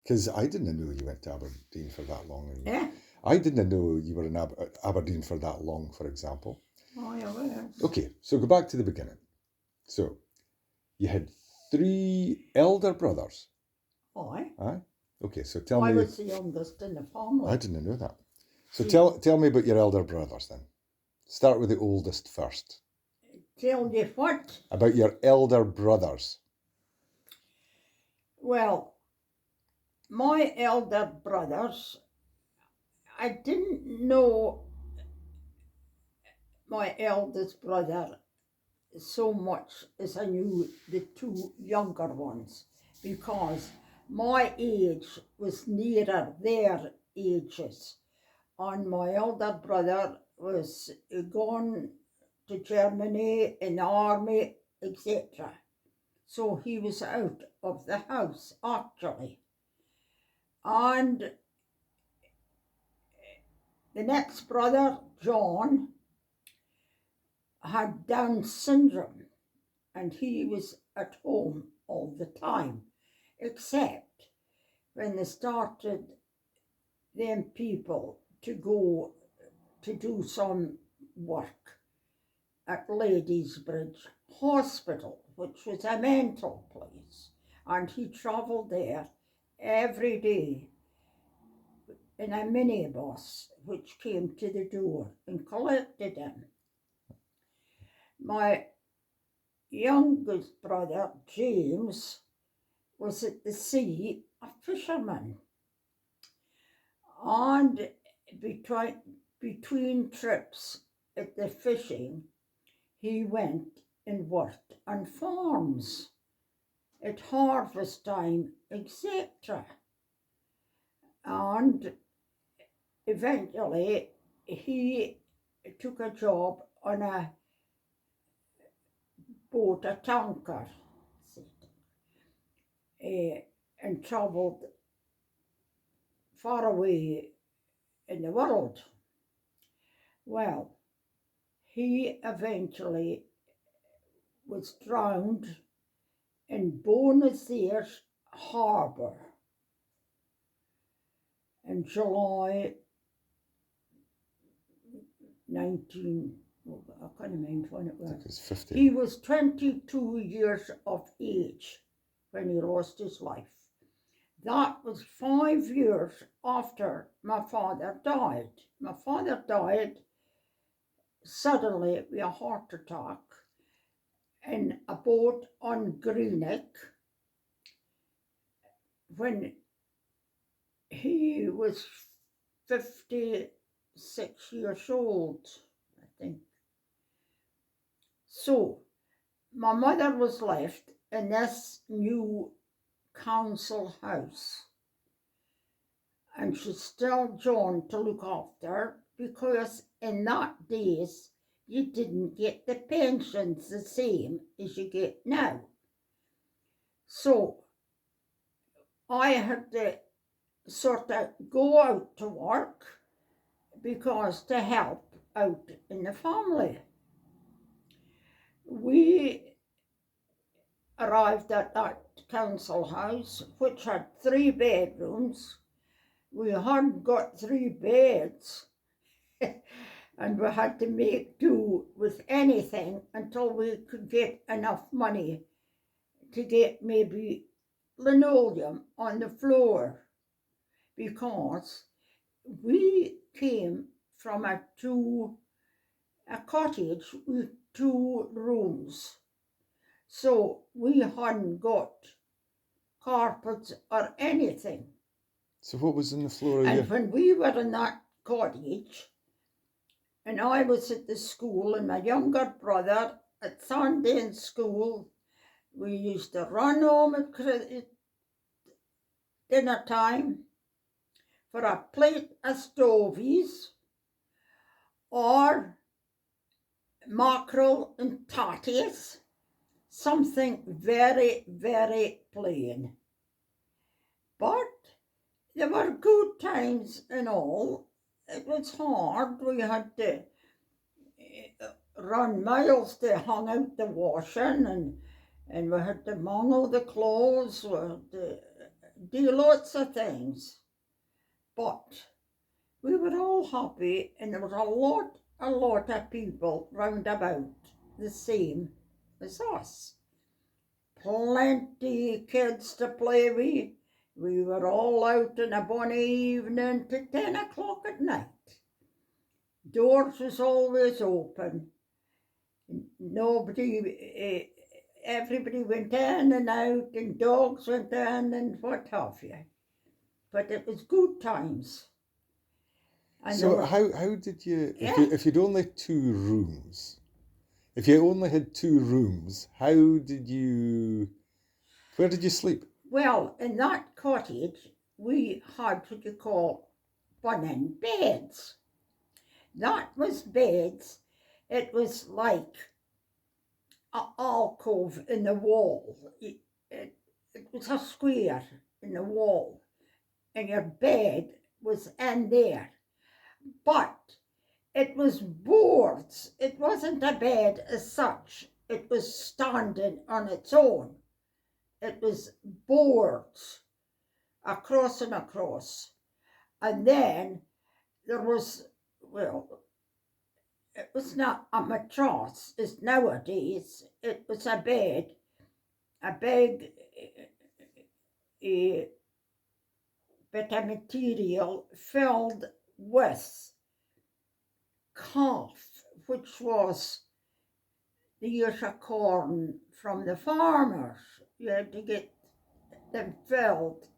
Because I didn't know you went to Aberdeen for that long. And Yeah. I didn't know you were in Aberdeen for that long, for example. Oh, yeah, well. Okay, so go back to the beginning. So you had 3 elder brothers. Aye. Aye. Okay, so tell I me. was the youngest in the family. I didn't know that. So See, tell me about your elder brothers then. Start with the oldest first. tell you what? About your elder brothers. Well, my elder brothers, I didn't know my eldest brother so much as I knew the 2 younger ones, because my age was nearer their ages, and my elder brother was gone to Germany in the army, etc. So he was out of the house, actually. And the next brother, John, had Down syndrome, and he was at home all the time, except when they started them people to go to do some work at Ladies Bridge Hospital, which was a mental place, and he travelled there every day in a minibus which came to the door and collected him. My youngest brother, James, was at the sea a fisherman, and between trips at the fishing, he went and worked on farms at harvest time, etc. And eventually he took a job on a boat, a tanker, and travelled far away in the world. Well, he eventually was drowned in Buenos Aires harbour in July 19, I can't remember when it I think was. it's 50. He was 22 years of age when he lost his life. That was 5 years after my father died. My father died suddenly with a heart attack in a boat on Greenock when he was 56 years old, I think. So my mother was left in this new council house, and she still John to look after, because in that days you didn't get the pensions the same as you get now. So I had to sort of go out to work because to help out in the family. We arrived at that council house, which had 3 bedrooms. We hadn't got 3 beds, and we had to make do with anything until we could get enough money to get maybe linoleum on the floor, because we came from a cottage with 2 rooms. So we hadn't got carpets or anything. So what was in the floor of And your... when we were in that cottage, and I was at the school, and my younger brother at Sandend school, we used to run home at dinner time for a plate of stovies or mackerel and tatties, something very, very plain. But there were good times and all. It was hard. We had to run miles to hang out the washing, and we had to mangle the clothes, we had to do lots of things, but we were all happy, and there was a lot of people round about the same as us. Plenty kids to play with. We were all out in a bonny evening to 10 o'clock at night. Doors was always open. Nobody, everybody went in and out, and dogs went in and what have you. But it was good times. And So how did you, yeah, if you'd only two rooms, if you only had two rooms, where did you sleep? well, in that cottage, we had what you call bunning beds. That was beds. It was like an alcove in the wall. It was a square in the wall, and your bed was in there. But it was boards. It wasn't a bed as such. It was standing on its own. It was boards across and across. And then there was, well, it was not a mattress as nowadays. It was a bed, a big bit of material filled with calf, which was the ears of corn from the farmers. You had to get them filled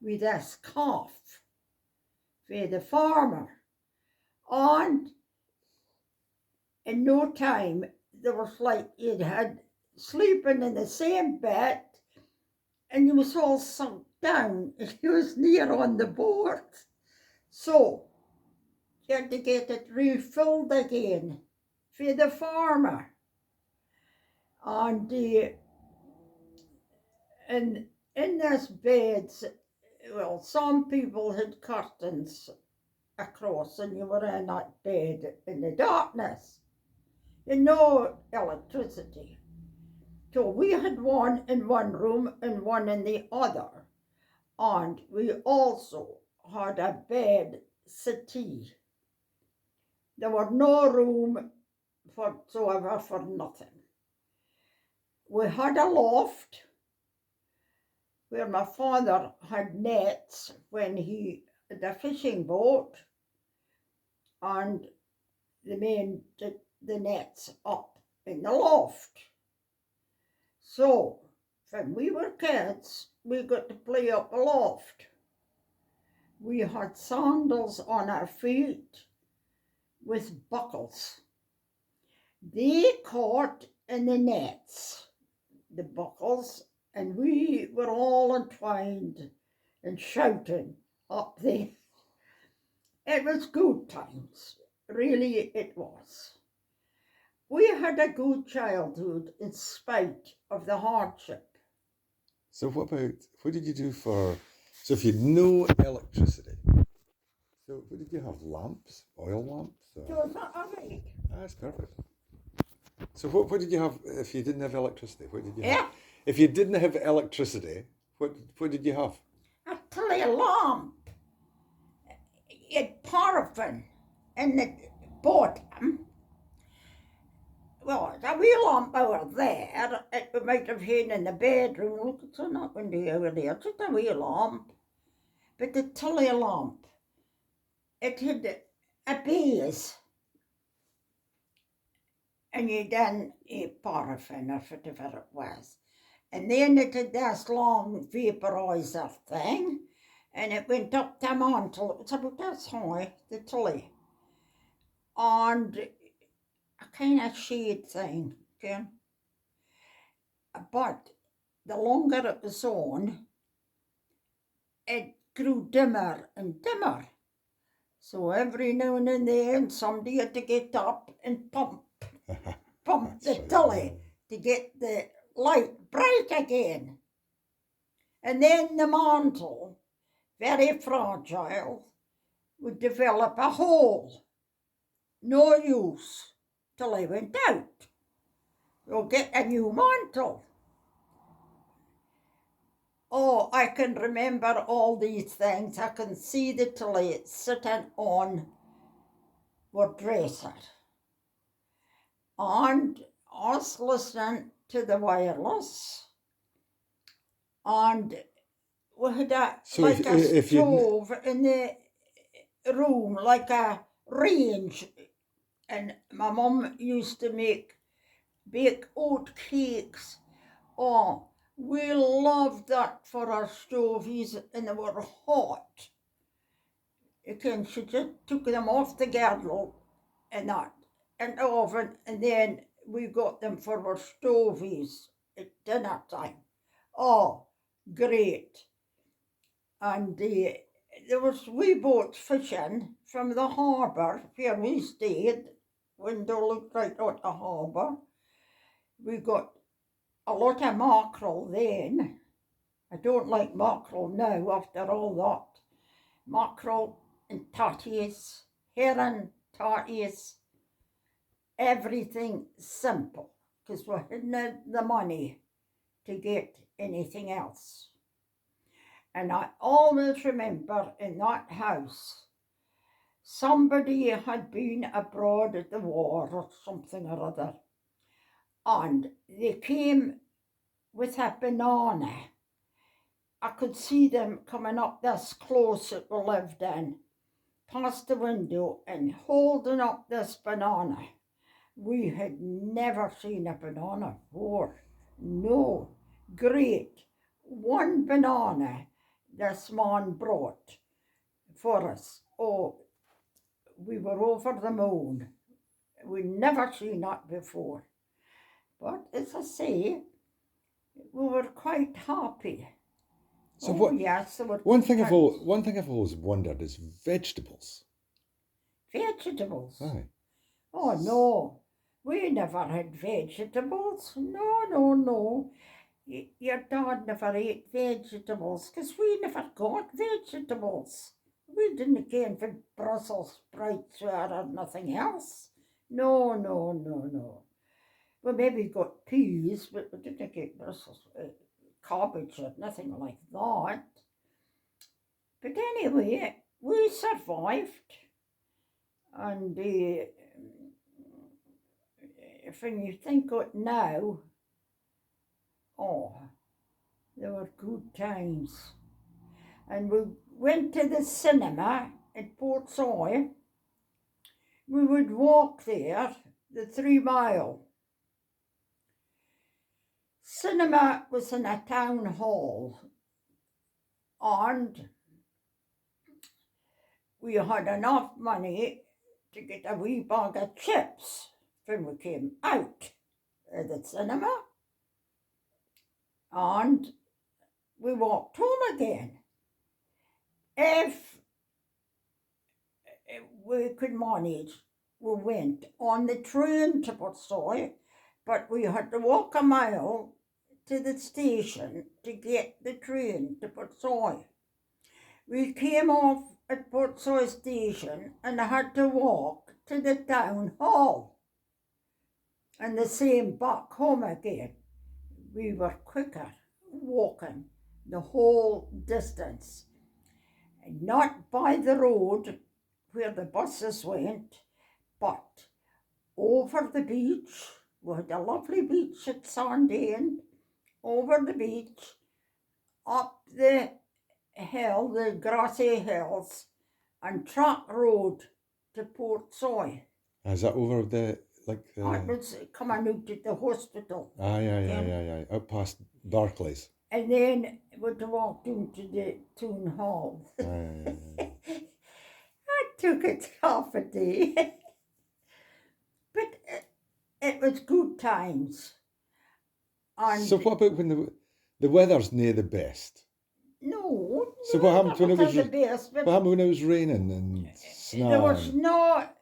with this calf for the farmer. And in no time, there was like you'd had sleeping in the same bed, and you was all sunk down, and you was near on the board. So you had to get it refilled again for the farmer. And in this beds, well, some people had curtains across, and you were in that bed in the darkness. And no electricity. So we had one in one room and one in the other. And we also had a bed settee. There was no room whatsoever for nothing. We had a loft where my father had nets when he had a fishing boat, and the men did the nets up in the loft. So when we were kids, we got to play up aloft. We had sandals on our feet with buckles. They caught in the nets, the buckles, and we were all entwined and shouting up there. It was good times, really it was. We had a good childhood in spite of the hardship. So what did you do so if you had no electricity, so what did you have, lamps, oil lamps? So is that all right? That's perfect. So what did you have if you didn't have electricity? What did you have? Yeah, If you didn't have electricity, what did you have? I tell you, lamp. It paraffin in the bottom. Well, the wee lamp over there, it might have been in the bedroom. Look, it's not going to be over there. It's just a wee lamp. But the tully lamp, it had a base, and you done a paraffin or whatever it was. And then it had this long vaporizer thing, and it went up the mantle. It was about this high, the tully. And a kind of shade thing, okay? But the longer it was on, it grew dimmer and dimmer. So every now and then somebody had to get up and pump the tully to get the light bright again. And then the mantle, very fragile, would develop a hole. No use till I went out. You'll get a new mantle. Oh, I can remember all these things. I can see the telly sitting on our dresser. And I was listening to the wireless. And we had a stove in the room, like a range. And my mum used to bake oat cakes. Oh, we loved that for our stovies, and they were hot. Again, she just took them off the girdle and that in the oven, and then we got them for our stovies at dinner time. Oh, great. And there was wee boats fishing from the harbour where we stayed, window looked right at the harbour. We got a lot of mackerel then. I don't like mackerel now after all that. Mackerel and tatties, herring, tatties, everything simple, because we hadn't the money to get anything else. And I always remember in that house, somebody had been abroad at the war or something or other, and they came with a banana. I could see them coming up this close that we lived in, past the window, and holding up this banana. We had never seen a banana before. No, great. One banana this man brought for us. Oh, we were over the moon. We'd never seen that before. But as I say, we were quite happy. So yes, there were one thing I've always wondered is vegetables. Vegetables? Aye. Oh no, we never had vegetables. No. Your dad never ate vegetables because we never got vegetables. We didn't get for Brussels sprouts or nothing else. No. We maybe got peas, but we didn't get Brussels cabbage or nothing like that. But anyway, we survived. And when you think of it now, oh, there were good times. And we went to the cinema at Portsoy. We would walk there, the 3 mile. Cinema was in a town hall, and we had enough money to get a wee bag of chips when we came out of the cinema, and we walked home again. If we could manage, we went on the train to Portsoy, but we had to walk a mile to the station to get the train to Portsoy. We came off at Portsoy station and had to walk to the town hall and the same back home again. We were quicker walking the whole distance, and not by the road where the buses went, but over the beach. We had a lovely beach at Sandend, over the beach, up the hill, the grassy hills, and track road to Portsoy. Is that over the That was coming out at the hospital. Aye. Out past Barclays. And then we'd walk into the town hall. Aye. That took it half a day. But it was good times. And so what about when the weather's near the best? No. So what happened when it was the best, what happened when it was raining and snowing? There was not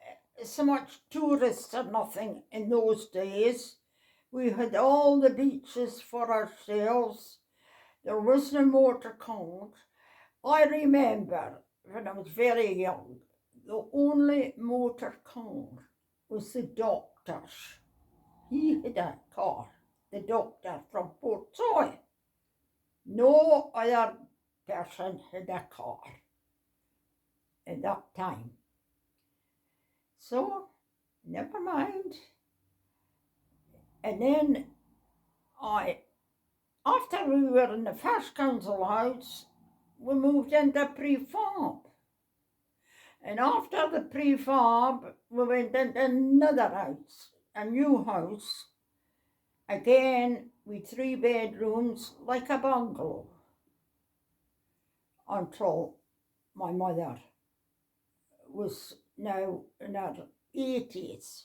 so much tourists or nothing in those days. We had all the beaches for ourselves. There was no motor cars. I remember when I was very young, the only motor car was the doctor's. He had a car, the doctor from Portsoy. No other person had a car at that time. So, never mind. And then after we were in the first council house, we moved into prefab. And after the prefab, we went into another house, a new house. Again, with 3 bedrooms, like a bungalow. Until my mother was now in her 80s.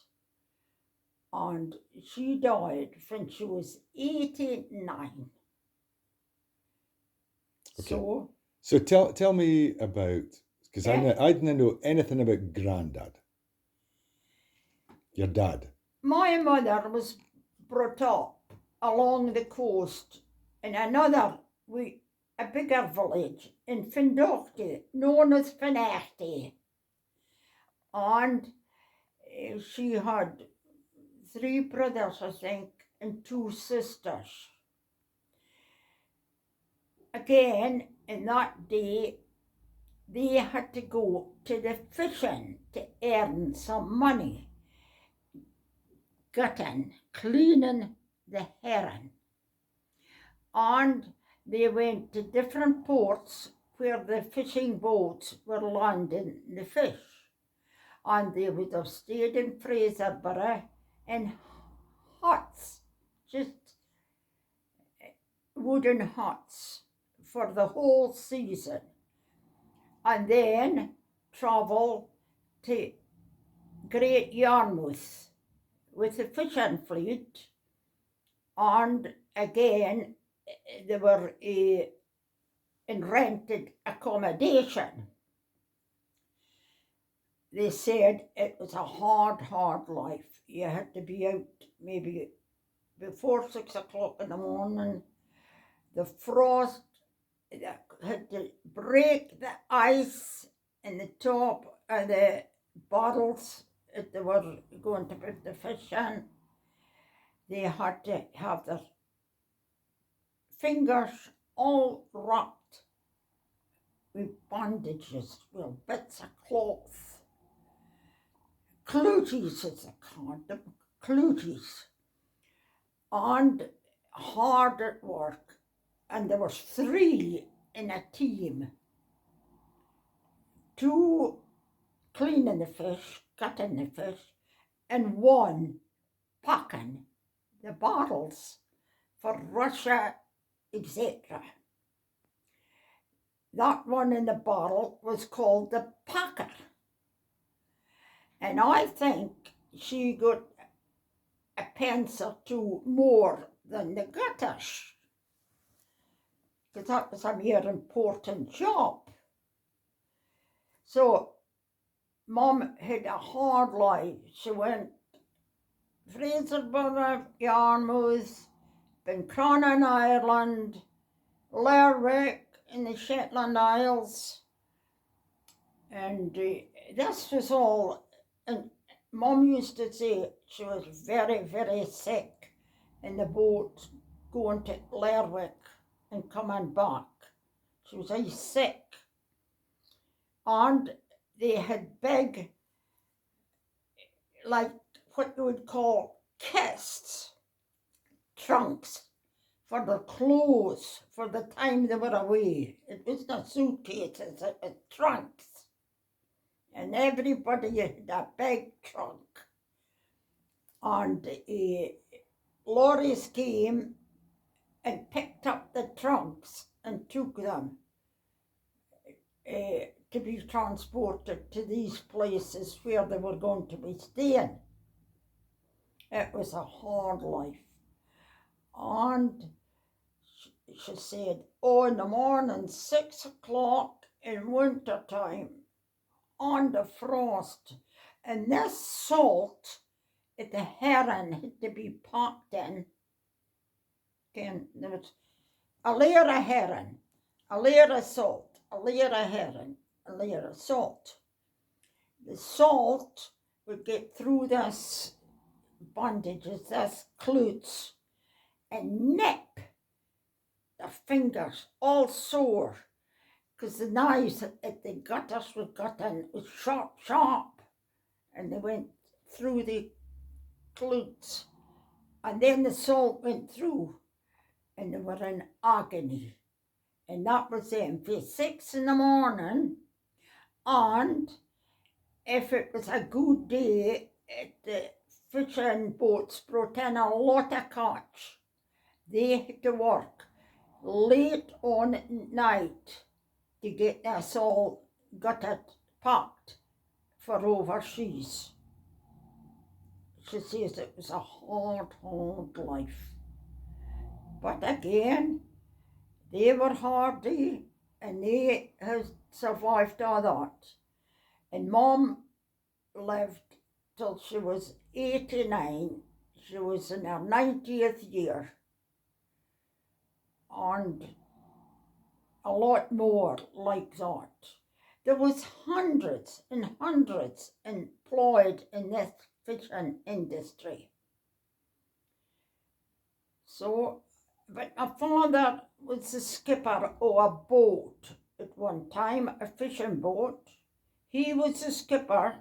And she died when she was 89. Okay. So tell me about, because I didn't know anything about Grandad. Your dad. My mother was brought up along the coast in a bigger village in Findocti, known as Finnerty. And she had 3 brothers, I think, and 2 sisters. Again, in that day, they had to go to the fishing to earn some money, cleaning the herring. And they went to different ports where the fishing boats were landing the fish. And they would have stayed in Fraserburgh in huts, just wooden huts for the whole season. And then travel to Great Yarmouth with the fishing fleet. And again, they were in rented accommodation. They said it was a hard life. You had to be out maybe before 6 o'clock in the morning. The frost had to break the ice in the top of the bottles that they were going to put the fish in. They had to have their fingers all wrapped with bandages, with bits of cloth. Cluties as they called them, cluties. And hard at work. And there was 3 in a team. 2 cleaning the fish, cutting the fish, and 1 packing the bottles for Russia, etc. That one in the bottle was called the packer. And I think she got a pence or 2 more than the gutters, because that was a more important job. So Mum had a hard life. She went Fraserburgh, Yarmouth, Bencronan, Ireland, Lerwick in the Shetland Isles. And this was all, and Mum used to say she was very, very sick in the boat going to Lerwick and coming back. She was very sick. And they had big, like what you would call chests, trunks for their clothes for the time they were away. It was not suitcases, it was trunks. And everybody had a big trunk. And lorries came and picked up the trunks and took them to be transported to these places where they were going to be staying. It was a hard life. And she said, oh, in the morning, 6 o'clock in winter time, on the frost, and this salt that the herring had to be packed in. Again, there was a layer of herring, a layer of salt, a layer of herring, a layer of salt. The salt would get through this bandages, this clothes, and nip their fingers all sore, because the knives at the gutters were gotten was sharp, and they went through the glutes, and then the salt went through, and they were in agony. And that was them for 6 a.m. And if it was a good day, the fishing boats brought in a lot of catch. They had to work late on at night to get us all gutted, packed for overseas. She says it was a hard life. But again, they were hardy and they have survived all that. And Mom lived till she was 89. She was in her 90th year. And a lot more like that. There was hundreds and hundreds employed in this fishing industry. So, but my father was the skipper of a boat at one time, a fishing boat. He was the skipper,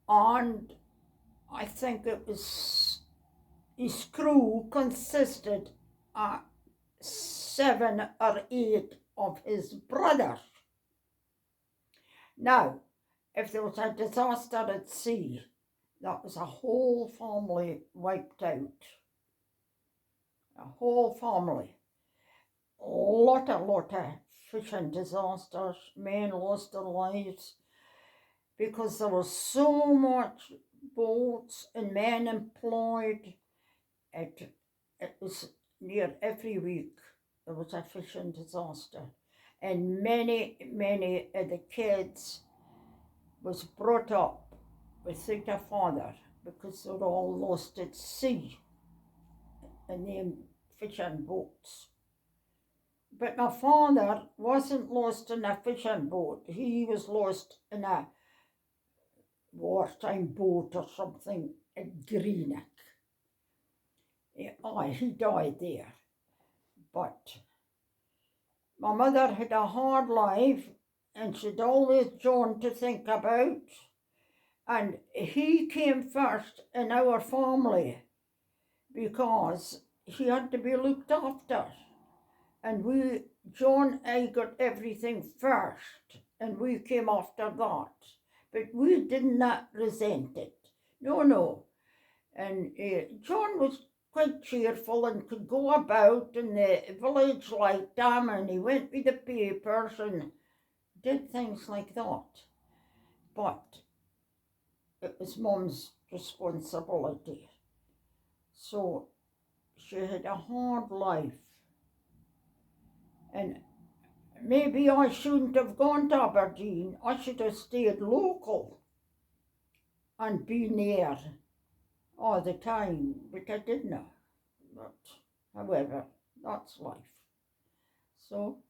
and I think it was, his crew consisted of 7 or 8 of his brothers. Now, if there was a disaster at sea, that was a whole family wiped out. A whole family. A lot of fishing disasters, men lost their lives because there was so much boats and men employed. It was near every week there was a fishing disaster. And many of the kids was brought up without a father because they were all lost at sea in them fishing boats. But my father wasn't lost in a fishing boat. He was lost in a wartime boat or something at Greenock. He died there. But my mother had a hard life and she'd always John to think about. And he came first in our family because he had to be looked after. And John and I got everything first, and we came after that. But we did not resent it. No. And John was quite cheerful and could go about, and the village liked him, and he went with the papers and did things like that. But it was Mum's responsibility. So she had a hard life. And maybe I shouldn't have gone to Aberdeen. I should have stayed local and been there all the time, but I didn't. But however, that's life. So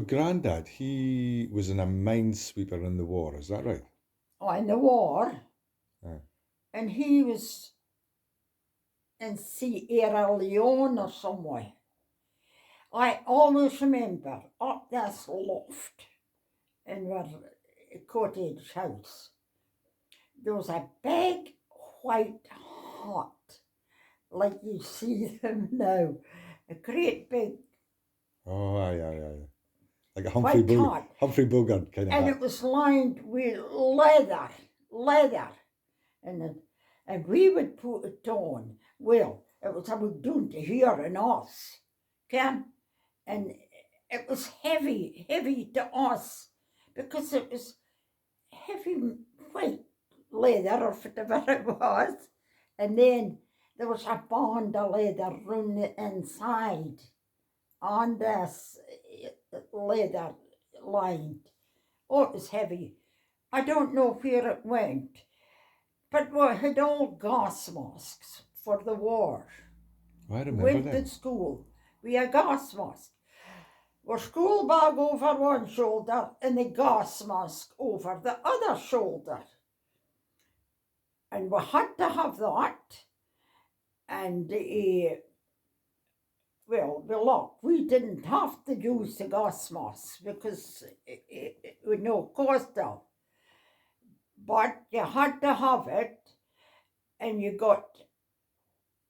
Grandad, he was in a minesweeper in the war, is that right? in the war, and he was in Sierra Leone or somewhere. I always remember up this loft in our cottage house, there was a big white hut, like you see them now, a great big. Oh, aye. Like a Humphrey Bogart kind of and hat. It was lined with leather, and we would put it on. Well, it was how we doing to hear in us, and it was heavy to us because it was heavy white leather or whatever it was, and then there was a band of leather round the inside on this leather lined. Oh, it was heavy. I don't know where it went, but we had all gas masks for the war. I remember went that. to school with a gas mask. Our school bag over one shoulder and the gas mask over the other shoulder. And we had to have that. And well, the luck, we didn't have to use the gas mask because it would no cost them. But you had to have it, and you got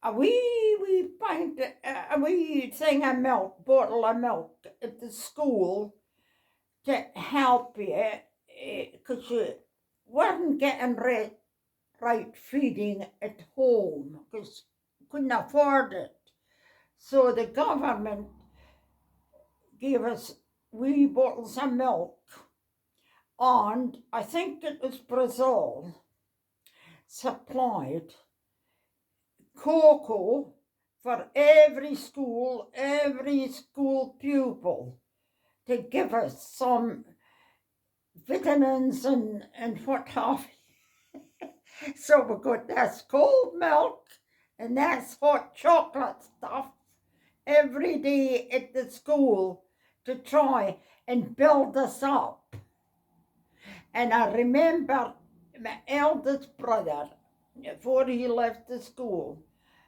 a wee pint, a wee thing of milk, bottle of milk at the school to help you, because you weren't getting right feeding at home, because you couldn't afford it. So the government gave us wee bottles of milk, and I think it was Brazil supplied cocoa for every school pupil, to give us some vitamins and what have you. So we got this cold milk and this hot chocolate stuff every day at the school to try and build us up. And I remember my eldest brother, before he left the school,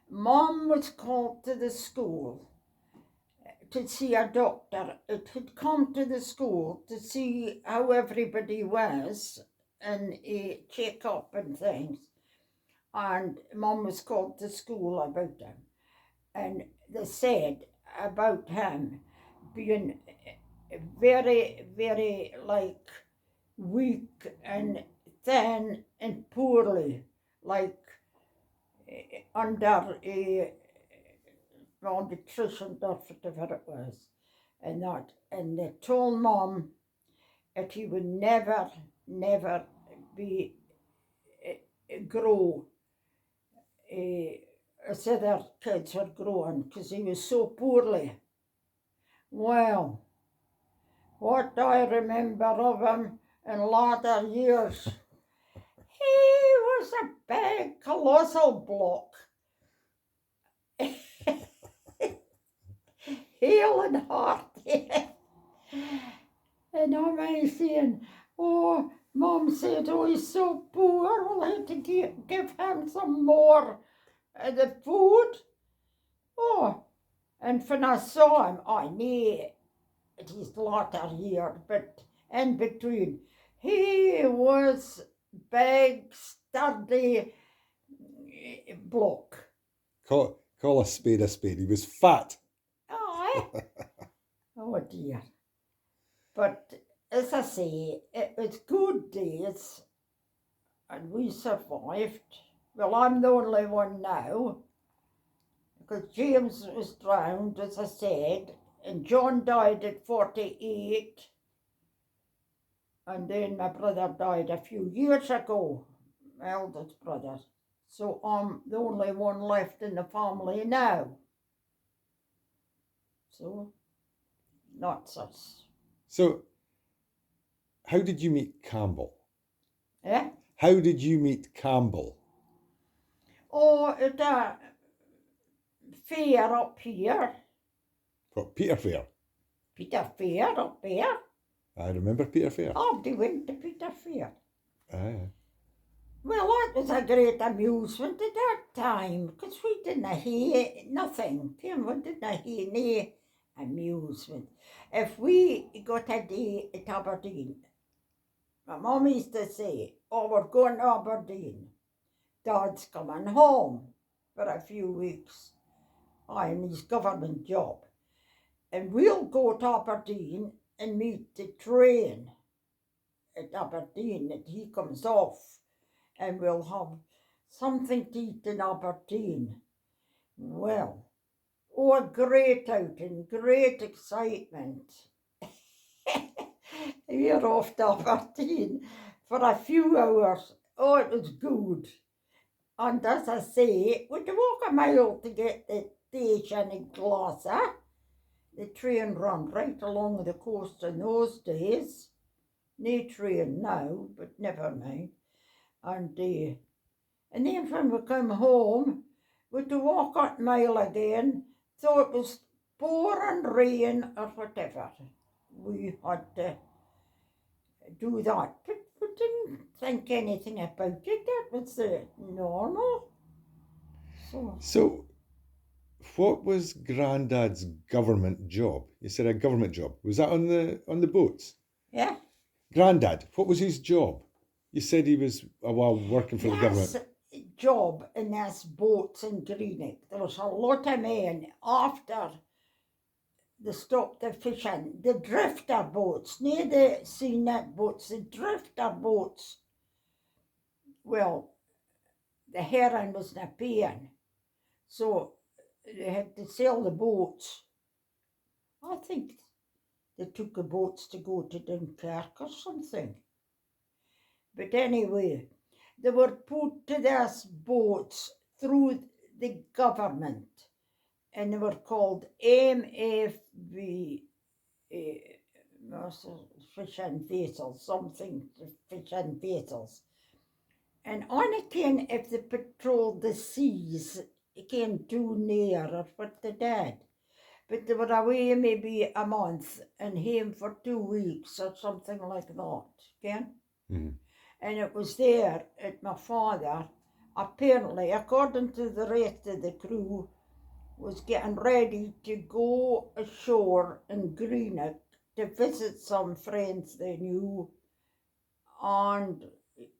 Mom was called to the school to see a doctor. It had come to the school to see how everybody was and check up and things. And Mum was called to school about him. And they said about him being very, very like weak and thin and poorly, like under a malnutrition or whatever it was, and that. And they told Mum that he would never be grow as other kids were growing, because he was so poorly. Well, what I remember of him in later years, he was a big, colossal block. Hale and hearty. And I'm saying, oh, Mum said, oh, he's so poor, we'll have to give him some more of the food. Oh, and when I saw him, I knew it his latter year, but in between, he was big, sturdy bloke. Call a spade a spade. He was fat. Oh, oh dear. But as I say, it was good days, and we survived. Well, I'm the only one now, because James was drowned, as I said, and John died at 48, and then my brother died a few years ago, my eldest brother. So I'm the only one left in the family now. So, not such. So, how did you meet Campbell? Eh? How did you meet Campbell? Oh, at a fair up here. What, Peter Fair? Peter Fair up there. I remember Peter Fair. Oh, they went to Peter Fair. Aye. Well, that was a great amusement at that time, because we didn't hear nothing. We didn't hear any amusement. If we got a day at Aberdeen, my mum used to say, oh, we're going to Aberdeen. Dad's coming home for a few weeks on his government job. And we'll go to Aberdeen and meet the train at Aberdeen that he comes off, and we'll have something to eat in Aberdeen. Well, oh, a great outing, great excitement. We're off to Aberdeen for a few hours. Oh, it was good. And as I say, we'd walk a mile to get the station in Glasgow. The train ran right along the coast in those days. No train now, but never mind. And then when we come home, we had to walk that mile again, so it was pouring rain or whatever. We had to do that, but we didn't think anything about it. That was normal. So, what was Grandad's government job? You said a government job. Was that on the boats? Yeah. Grandad, what was his job? You said he was a while working for the government. His job in this boats in Greenock. There was a lot of men after they stopped the fishing. The drifter boats, near the sea net boats, the drifter boats. Well, the herring wasn't paying, so they had to sell the boats. I think they took the boats to go to Dunkirk or something. But anyway, they were put to these boats through the government, and they were called MFV, fishing vessels, something fishing vessels. And on again, if they patrolled the seas, it came too near or what they did. But they were away maybe a month and home for 2 weeks or something like that, again. Mm. And it was there at my father, apparently, according to the rest of the crew, was getting ready to go ashore in Greenock to visit some friends they knew, and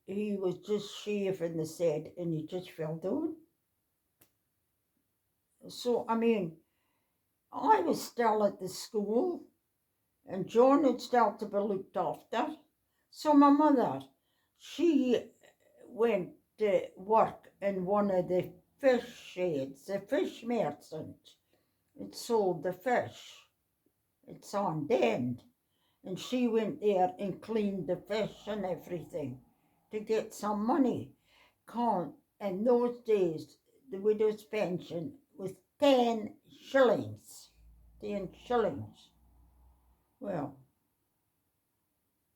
he was just shaving, they said, and he just fell down. So, I mean, I was still at the school, and John had still to be looked after. So my mother, she went to work in one of the fish sheds, the fish merchant. It sold the fish. It's Sandend. And she went there and cleaned the fish and everything to get some money. In those days, the widow's pension was 10 shillings. 10 shillings. Well,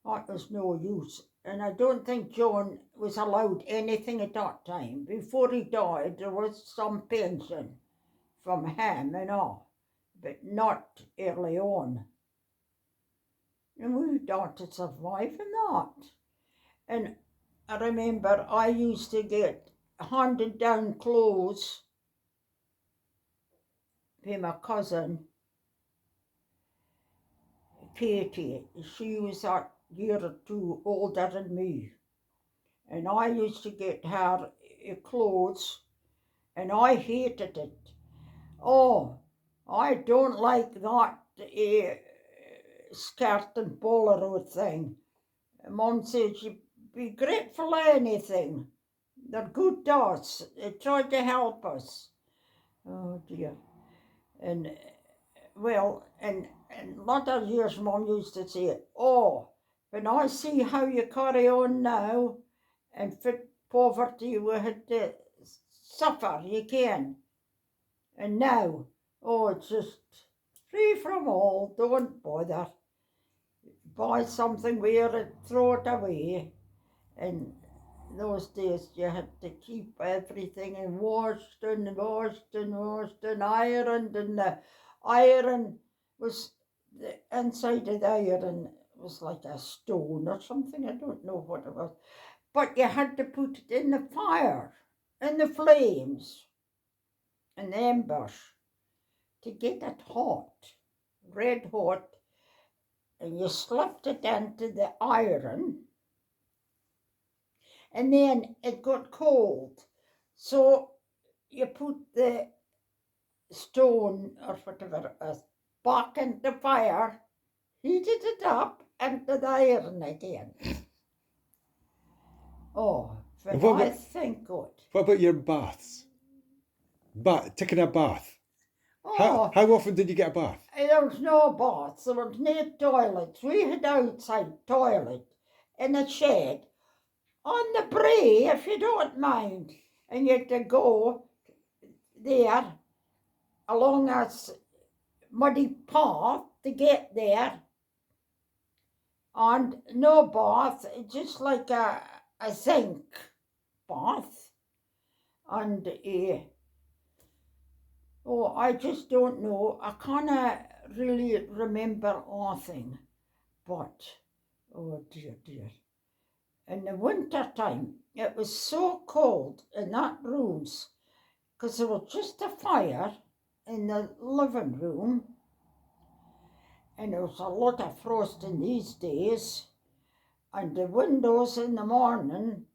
that was no use. And I don't think John was allowed anything at that time. Before he died, there was some pension from him and all, but not early on. And we had to survive in that. And I remember I used to get handed down clothes by my cousin, Katie. She was a year or two older than me. And I used to get her clothes, and I hated it. Oh, I don't like that skirt and bolero thing. Mum said she'd be grateful for anything. They're good to us. They tried to help us. Oh dear. And well, and latter years Mum used to say, oh, when I see how you carry on now, and fit poverty we had to suffer, you can. And now, oh, it's just free from all, don't bother. Buy something, wear it, throw it away. And those days you had to keep everything and washed and washed and washed and ironed, and the iron was, the inside of the iron was like a stone or something, I don't know what it was. But you had to put it in the fire, in the flames, in the embers, to get it hot, red hot, and you slipped it into the iron, and then it got cold. So you put the stone or whatever it was back into the fire, heated it up into the iron again. Oh, when I think good. What about your baths? Taking a bath. Oh, how often did you get a bath? there was no baths, there was no toilets. We had outside toilet in a shed on the brae, if you don't mind. And you had to go there along a muddy path to get there. And no bath, just like a zinc bath. And oh, I just don't know. I can't really remember anything. But, oh dear, dear. In the winter time, it was so cold in that rooms, because there was just a fire in the living room, and there was a lot of frost in these days, and the windows in the morning,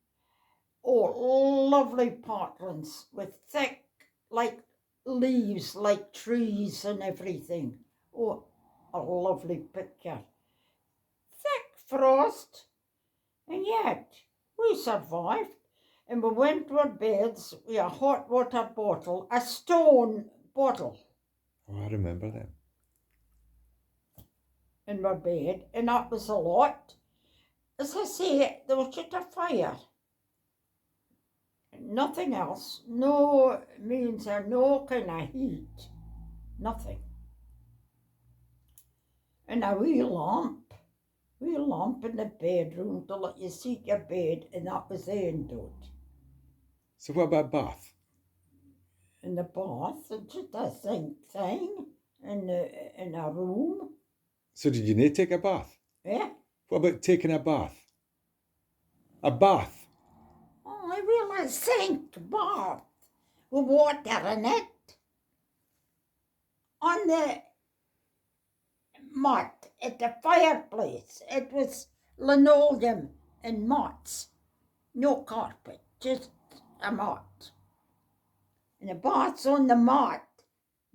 oh, lovely patterns with thick, like leaves, like trees and everything. Oh, a lovely picture. Thick frost, and yet we survived. And we went to our beds with a hot water bottle, a stone bottle, Oh, I remember them. in our bed, and that was a lot. As I say, there was just a fire. Nothing else. No means or no kind of heat. Nothing. And a wee lamp in the bedroom to let you see your bed, and that was the end of it. So what about bath? In the bath, it's just the same thing in a room. So did you need to take a bath? Yeah. What about taking a bath? A bath? Oh, I will a sink bath with water in it on the mat at the fireplace. It was linoleum and mats, no carpet, just a mat. And the bath's on the mat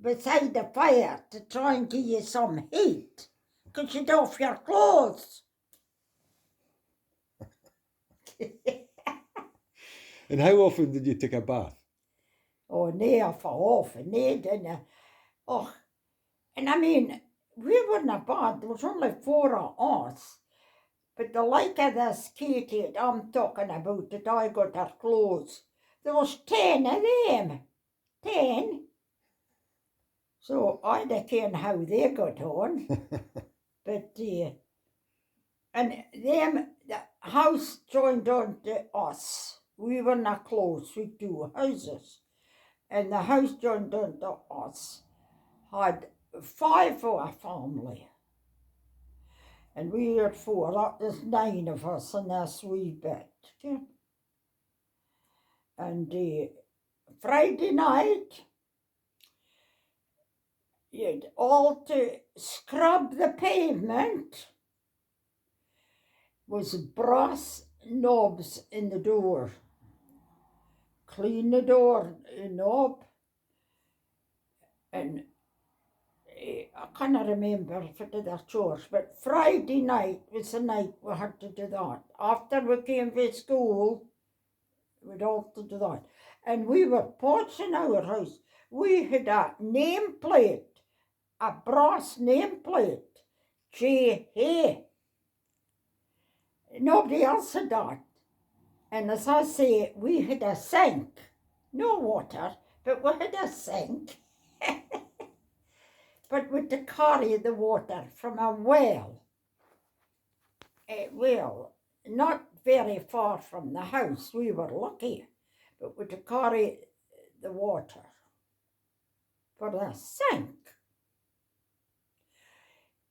beside the fire to try and give you some heat, because you'd off your clothes. And how often did you take a bath? Oh, near for often, they didn't. Oh, and I mean, we weren't a bad, there was only 4 of us. But the like of this Katie that I'm talking about, that I got her clothes, there was 10 of them. 10. So I don't care how they got on. But, and them, the house joined on to us. We were not close with 2 houses. And the house joined on to us had 5 of a family. And we had 4, that was 9 of us in this wee bit. Yeah. And Friday night, you'd all to scrub the pavement was brass knobs in the door. Clean the door knob, and I can't remember if it did a chores, but Friday night was the night we had to do that. After we came from school, we'd all to do that. And we were pots in our house. We had a nameplate, a brass nameplate, J.A. Nobody else had that. And as I say, we had a sink, no water, but we had a sink. But we had to carry the water from a well. Well, not very far from the house, we were lucky, but we had to carry the water for the sink.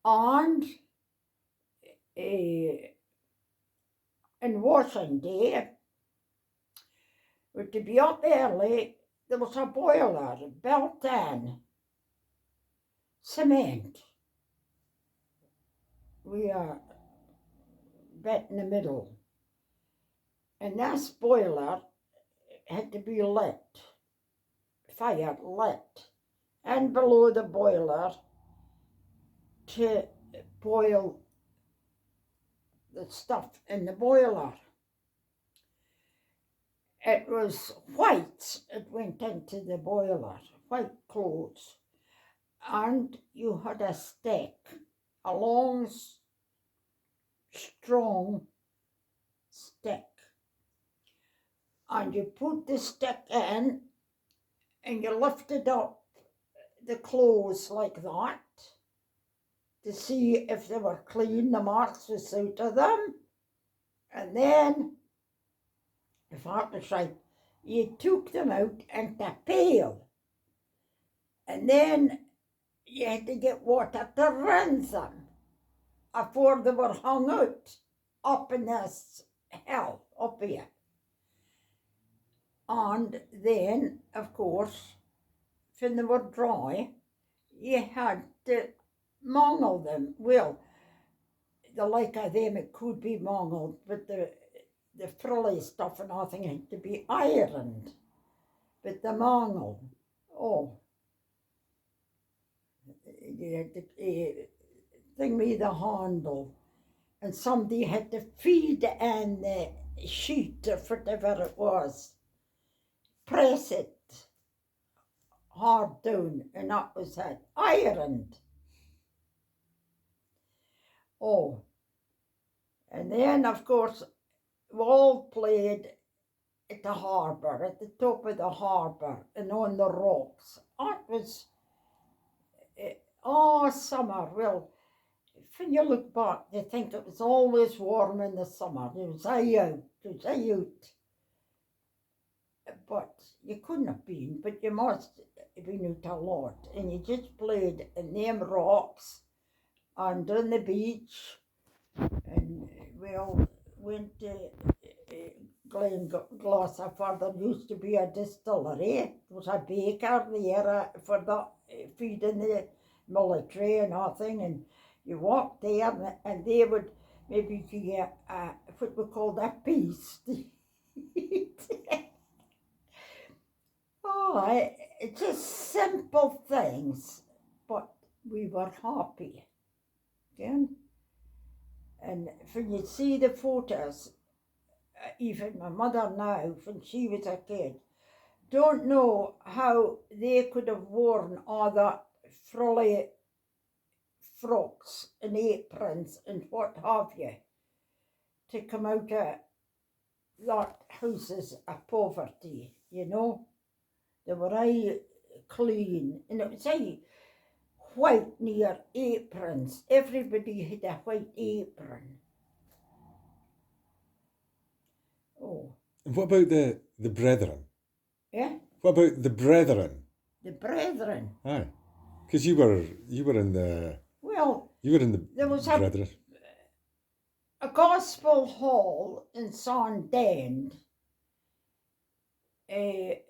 And in washing day, to be up early, there was a boiler built in cement. We are bit in the middle. And this boiler had to be lit, fire lit, and below the boiler to boil the stuff in the boiler. It was white, it went into the boiler, white clothes. And you had a stick, a long, strong stick. And you put the stick in, and you lifted up the clothes like that to see if they were clean, the marks was out of them. And then, if that was right, you took them out into a pail. And then you had to get water to rinse them before they were hung out up in this hill up here. And then, of course, when they were dry, you had to mangle them. Well, the like of them, it could be mangled, but the frilly stuff and everything had to be ironed. But the mangle, oh, you had to thing with the handle, and somebody had to feed in the sheet or whatever it was, press it hard down, and that was it, ironed. Oh, and then of course we all played at the harbour, at the top of the harbour, and on the rocks. That was summer. Well, when you look back, you think it was always warm in the summer. It was out. But you couldn't have been, but you must have been out a lot. And you just played in them rocks and on the beach. And we all went to Glenglass. Our father used to be a distillery. There was a baker there for the feeding the military and everything. And you walked there, and they would maybe give you what we called a piece to eat. Oh, it's just simple things, but we were happy. Again. And when you see the photos, even my mother now, when she was a kid, don't know how they could have worn all that frilly frocks and aprons and what have you to come out of that houses of poverty, you know. They were all clean, and it was all white near aprons. Everybody had a white apron. Oh. And what about the brethren? Yeah? What about the brethren? The brethren. Aye. Because you were in the... Well, you were in the there was brethren. a gospel hall in Sandend. We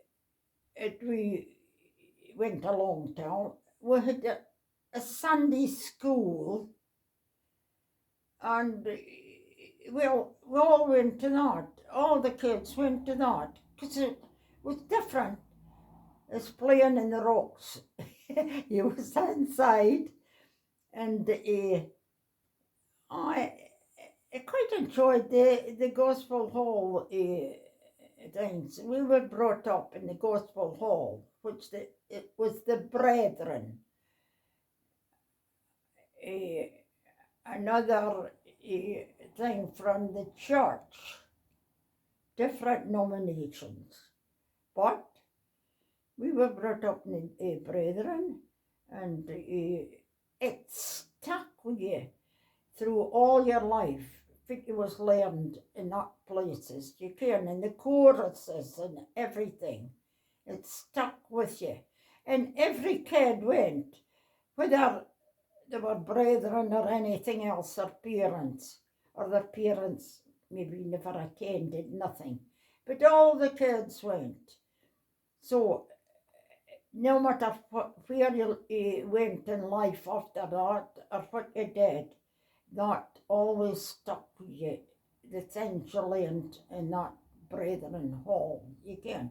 went along town. We had a Sunday school, and we all went to that. All the kids went to that because it was different. It's playing in the rocks. You was inside, and I quite enjoyed the gospel hall things. We were brought up in the gospel hall, which it was the brethren. Another thing from the church, different nominations, but we were brought up in the brethren, and it stuck with you through all your life. It was learned in that places, you can, in the choruses and everything. It stuck with you. And every kid went, whether they were brethren or anything else, or their parents maybe never attended, nothing. But all the kids went. So no matter where you went in life after that, or what you did, that always stuck with you, the things you learned in that brethren hall, you can.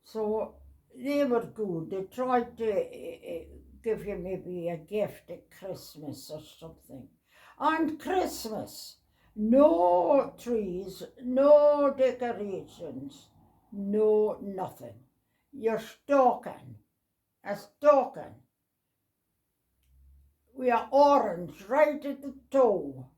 So they were good. They tried to give you maybe a gift at Christmas or something. And Christmas, no trees, no decorations, no nothing. Your stocking, a stocking, with an orange right at the toe,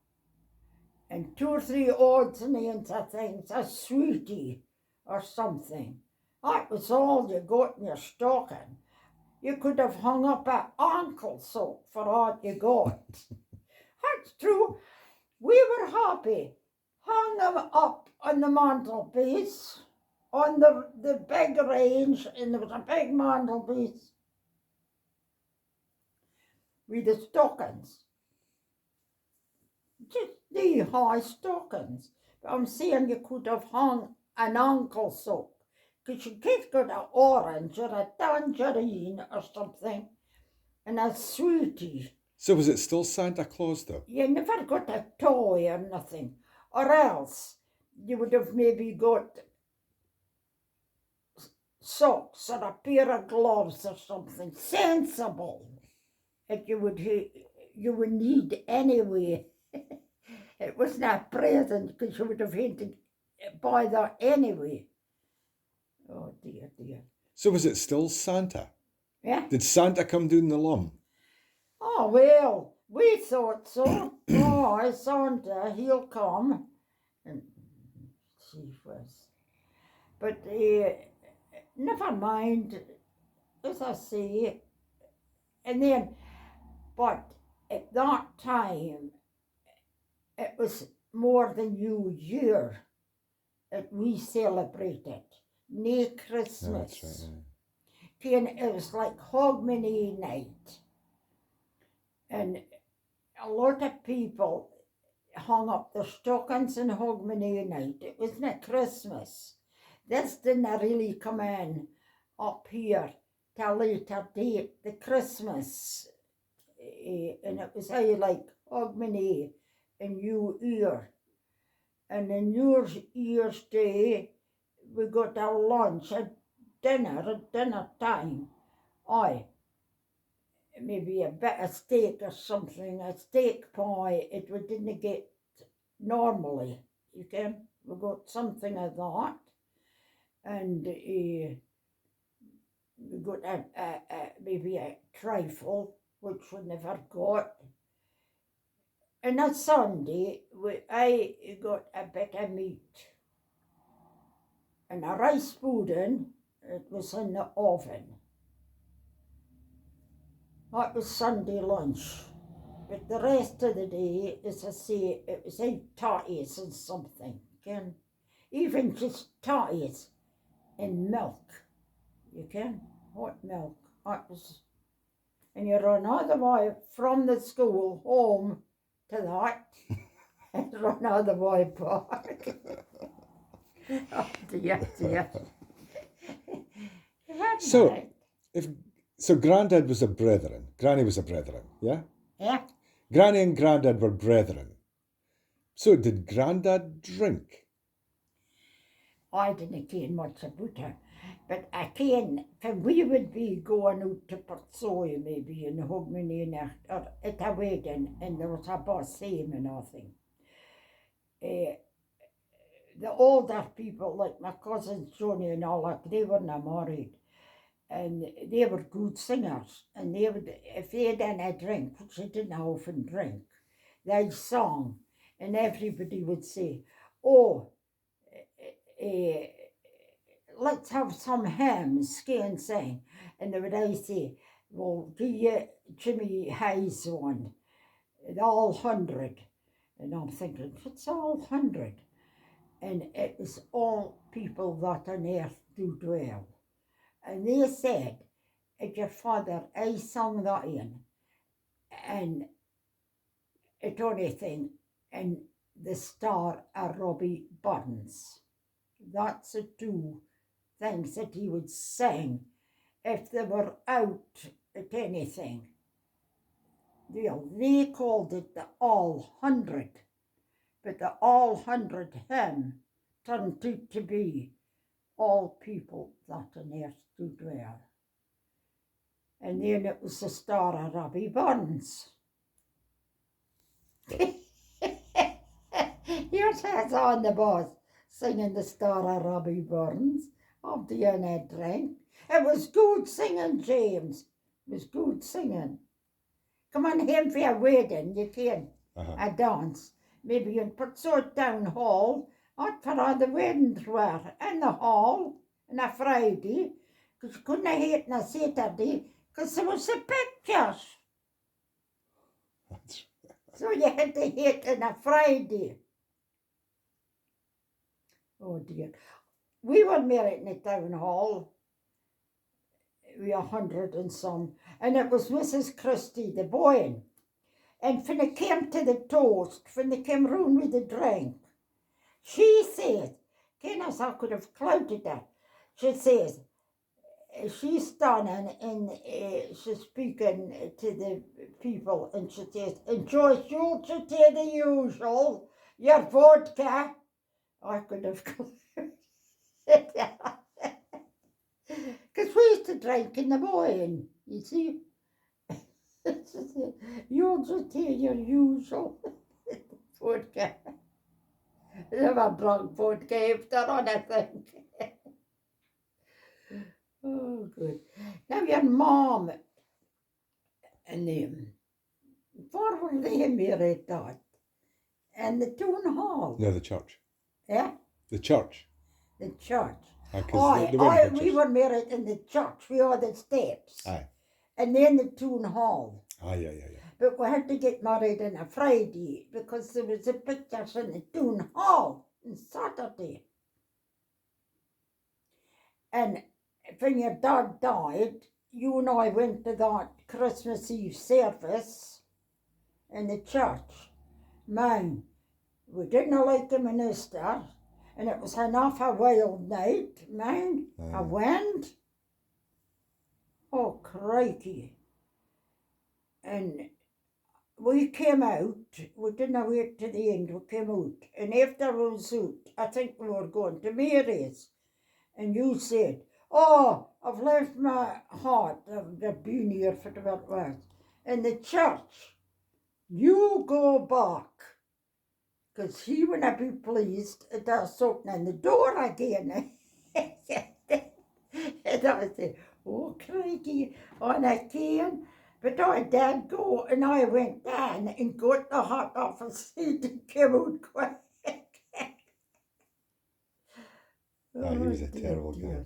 and 2 or 3 odds and ends of things, a sweetie or something. That was all you got in your stocking. You could have hung up an ankle sock for all you got. That's true. We were happy. Hung them up on the mantelpiece, on the big range, and there was a big mantelpiece with the stockings. Just knee-high stockings. But I'm saying you could have hung an ankle sock because you could got an orange or a tangerine or something, and a sweetie. So was it still Santa Claus though? You never got a toy or nothing, or else you would have maybe got socks or a pair of gloves or something sensible that you would need anyway. It wasn't a present because you would have had to buy that anyway. Oh dear, dear. So was it still Santa? Yeah. Did Santa come down the lum? Oh well, we thought so. Oh, Santa, he'll come, and she was. But never mind, as I say. And then, but at that time, it was more than New Year that we celebrated. Nae Christmas. No, that's right. It was like Hogmanay night. And a lot of people hung up their stockings on Hogmanay night. It wasn't Christmas. This didn't really come in up here till later date, the Christmas. And it was like Hogmanay and New Year. And on New Year's Day, we got our lunch at dinner time. Aye, maybe a bit of steak or something, a steak pie. We didn't get normally, you can. We got something of that. And we got maybe a trifle, which we never got. And on Sunday, I got a bit of meat and a rice pudding. It was in the oven. That was Sunday lunch. But the rest of the day, as I say, it was like tatties and something. Can even just tatties and milk. You can hot milk. That was, and you run all the way from the school home to that, and run all the way back. Oh dear, dear. So Grandad was a brethren. Granny was a brethren, yeah? Yeah. Granny and Grandad were brethren. So did Grandad drink? I didn't care much about her, but I can, when we would be going out to Portsoy maybe in Hogmanay or at a wedding, and there was a bus home and nothing. The older people, like my cousins Johnny and all that, they were not married. And they were good singers, and they would, if they had any drink, which they didn't often drink, they sang, and everybody would say, oh, let's have some hymns, and sing. And they would always say, well, give you Jimmy Hayes one, the All 100. And I'm thinking, what's All 100? And it was all people that on earth do dwell. And they said, if your father, I sung that in, and it only thing, and the star of Robbie Burns. That's the two things that he would sing if they were out at anything. They called it the All 100, but the All 100 hymn turned out to be all people that on earth do dwell. And then it was the star of Robbie Burns. Yours has on the bus singing the star of Robbie Burns after you had drink. It was good singing, James. It was good singing. Come on home for a wedding, you can. A dance. Maybe in Portsoy Town Hall. That's where all the weddings were. In the hall on a Friday. Because you couldn't have it on a Saturday. Because there was the pictures. So you had to hit on a Friday. Oh dear. We were married in the town hall. We 100 and some. And it was Mrs. Christie, the boy. And when it came to the toast, when they came round with the drink, she said, Ken, as I could have clouted her, she says, she's standing and she's speaking to the people, and she says, and Joyce, you should take the usual, your vodka. I could have because we used to drink in the morning, you see. You'll just take your usual vodka. Never drunk vodka after anything. Oh, good. Now your mom and them, where were they married at? And the town hall. No, the church. Yeah? The church. The church. Because We were married in the church. We had the steps. Aye. And then the town hall. Aye, yeah. But we had to get married on a Friday because there was a pictures in the town hall on Saturday. And when your dad died, you and I went to that Christmas Eve service in the church. Man, we didn't like the minister, and it was an awful wild night, man, a wind. Oh, crikey. And we came out, we didn't wait to the end, we came out. And after we was out, I think we were going to Mary's. And you said, oh, I've left my heart, I've been here for 12 hours. In the church, you go back. Because he wouldn't be pleased if there's something in the door again. And I said, oh, crikey, on a cane. But I did go, and I went down and got the hot off a seat and came out quick. He was a terrible guy.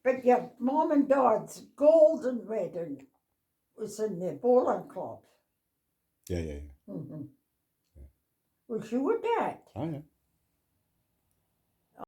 But your mum and dad's golden wedding was in the bowling club. Yeah. Mm-hmm. Was you with that? Oh, yeah.